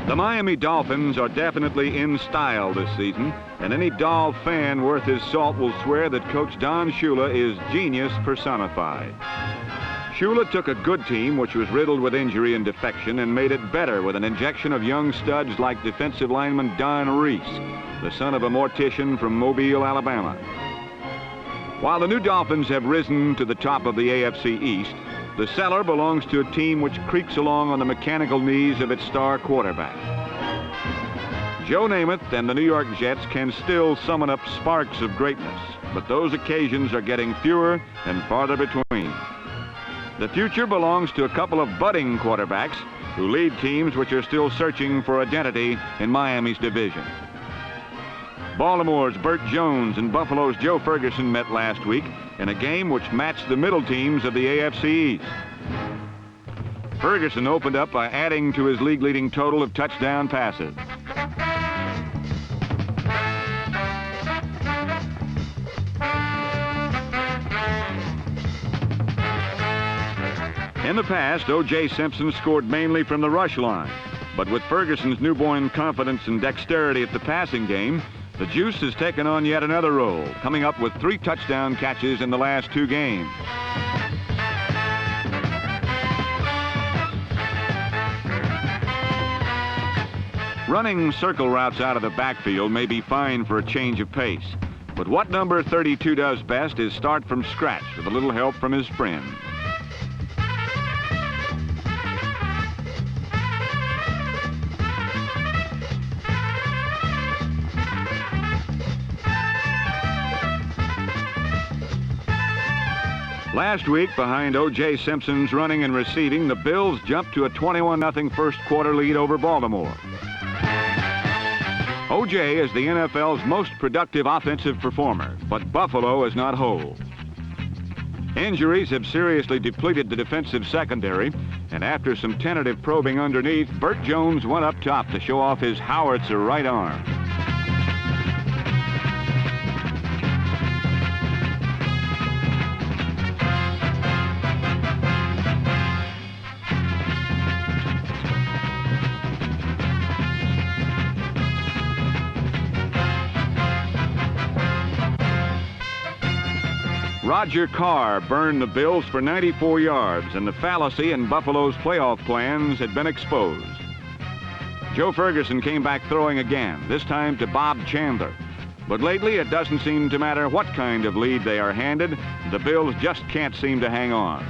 The Miami Dolphins are definitely in style this season, and any Doll fan worth his salt will swear that Coach Don Shula is genius personified. Shula took a good team which was riddled with injury and defection and made it better with an injection of young studs like defensive lineman Don Reese, the son of a mortician from Mobile, Alabama. While the new Dolphins have risen to the top of the AFC East, the cellar belongs to a team which creaks along on the mechanical knees of its star quarterback. Joe Namath and the New York Jets can still summon up sparks of greatness, but those occasions are getting fewer and farther between. The future belongs to a couple of budding quarterbacks who lead teams which are still searching for identity in Miami's division. Baltimore's Burt Jones and Buffalo's Joe Ferguson met last week in a game which matched the middle teams of the AFC East. Ferguson opened up by adding to his league-leading total of touchdown passes. In the past, O.J. Simpson scored mainly from the rush line, but with Ferguson's newborn confidence and dexterity at the passing game, the Juice has taken on yet another role, coming up with 3 touchdown catches in the last 2 games. Running circle routes out of the backfield may be fine for a change of pace, but what number 32 does best is start from scratch with a little help from his friends. Last week, behind O.J. Simpson's running and receiving, the Bills jumped to a 21-0 first quarter lead over Baltimore. O.J. is the NFL's most productive offensive performer, but Buffalo is not whole. Injuries have seriously depleted the defensive secondary, and after some tentative probing underneath, Burt Jones went up top to show off his howitzer right arm. Roger Carr burned the Bills for 94 yards, and the fallacy in Buffalo's playoff plans had been exposed. Joe Ferguson came back throwing again, this time to Bob Chandler. But lately, it doesn't seem to matter what kind of lead they are handed, the Bills just can't seem to hang on.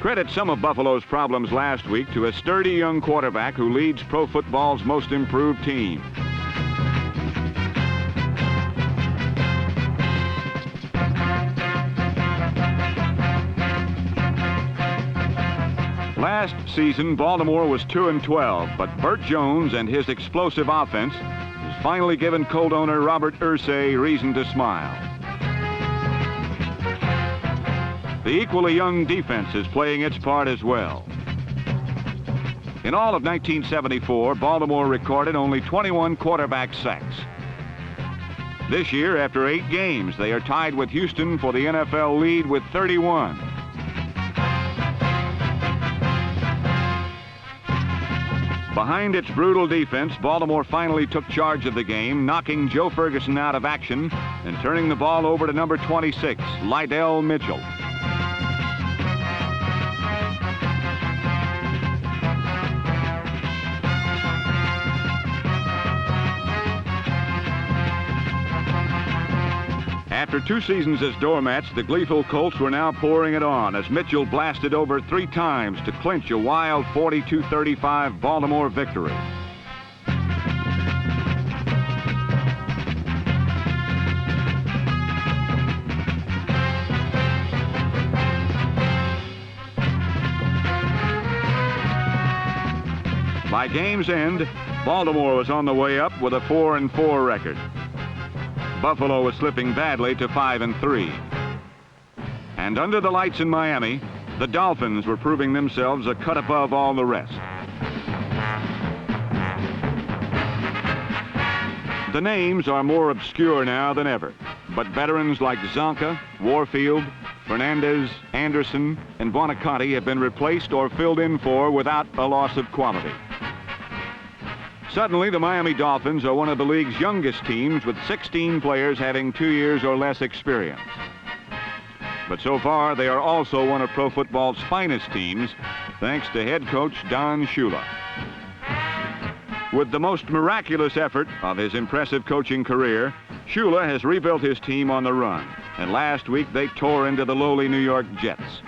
Credit some of Buffalo's problems last week to a sturdy young quarterback who leads pro football's most improved team. Last season, Baltimore was 2-12, but Burt Jones and his explosive offense has finally given Colt owner Robert Irsay reason to smile. The equally young defense is playing its part as well. In all of 1974, Baltimore recorded only 21 quarterback sacks. This year, after 8 games, they are tied with Houston for the NFL lead with 31. Behind its brutal defense, Baltimore finally took charge of the game, knocking Joe Ferguson out of action and turning the ball over to number 26, Lydell Mitchell. After 2 seasons as doormats, the gleeful Colts were now pouring it on as Mitchell blasted over 3 times to clinch a wild 42-35 Baltimore victory. By game's end, Baltimore was on the way up with a 4-4 record. Buffalo was slipping badly to 5-3. And under the lights in Miami, the Dolphins were proving themselves a cut above all the rest. The names are more obscure now than ever, but veterans like Zonka, Warfield, Fernandez, Anderson, and Buonaconti have been replaced or filled in for without a loss of quality. Suddenly, the Miami Dolphins are one of the league's youngest teams, with 16 players having 2 years or less experience. But so far, they are also one of pro football's finest teams, thanks to head coach Don Shula. With the most miraculous effort of his impressive coaching career, Shula has rebuilt his team on the run, and last week they tore into the lowly New York Jets.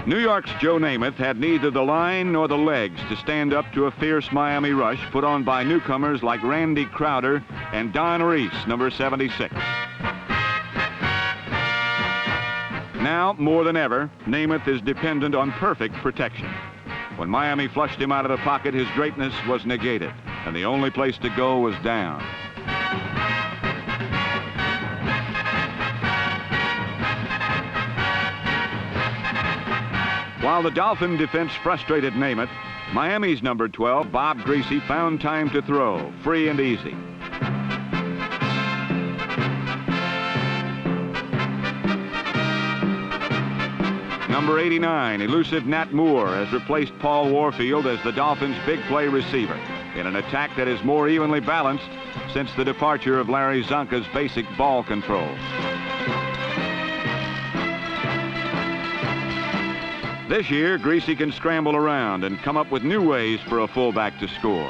New York's Joe Namath had neither the line nor the legs to stand up to a fierce Miami rush put on by newcomers like Randy Crowder and Don Reese, number 76. Now, more than ever, Namath is dependent on perfect protection. When Miami flushed him out of the pocket, his greatness was negated, and the only place to go was down. While the Dolphin defense frustrated Namath, Miami's number 12, Bob Greasy, found time to throw, free and easy. Number 89, elusive Nat Moore, has replaced Paul Warfield as the Dolphins' big play receiver in an attack that is more evenly balanced since the departure of Larry Zonka's basic ball control. This year, Greasy can scramble around and come up with new ways for a fullback to score.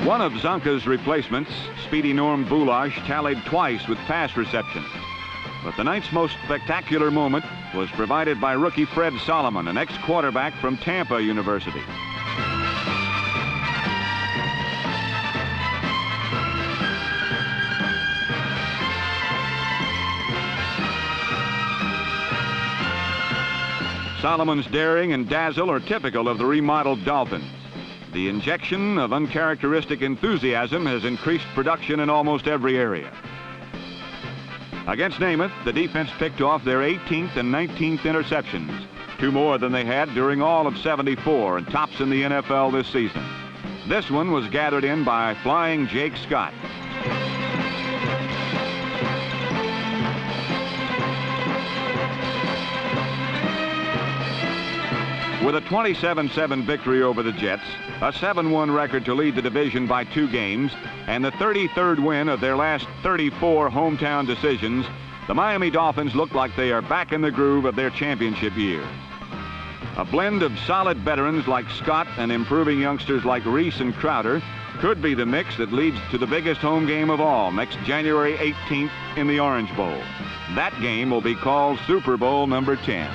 One of Zonka's replacements, speedy Norm Boulash, tallied twice with pass receptions. But the night's most spectacular moment was provided by rookie Fred Solomon, an ex-quarterback from Tampa University. Solomon's daring and dazzle are typical of the remodeled Dolphins. The injection of uncharacteristic enthusiasm has increased production in almost every area. Against Namath, the defense picked off their 18th and 19th interceptions, 2 more than they had during all of '74 and tops in the NFL this season. This one was gathered in by flying Jake Scott. With a 27-7 victory over the Jets, a 7-1 record to lead the division by 2 games, and the 33rd win of their last 34 hometown decisions, the Miami Dolphins look like they are back in the groove of their championship years. A blend of solid veterans like Scott and improving youngsters like Reese and Crowder could be the mix that leads to the biggest home game of all next January 18th in the Orange Bowl. That game will be called Super Bowl number 10.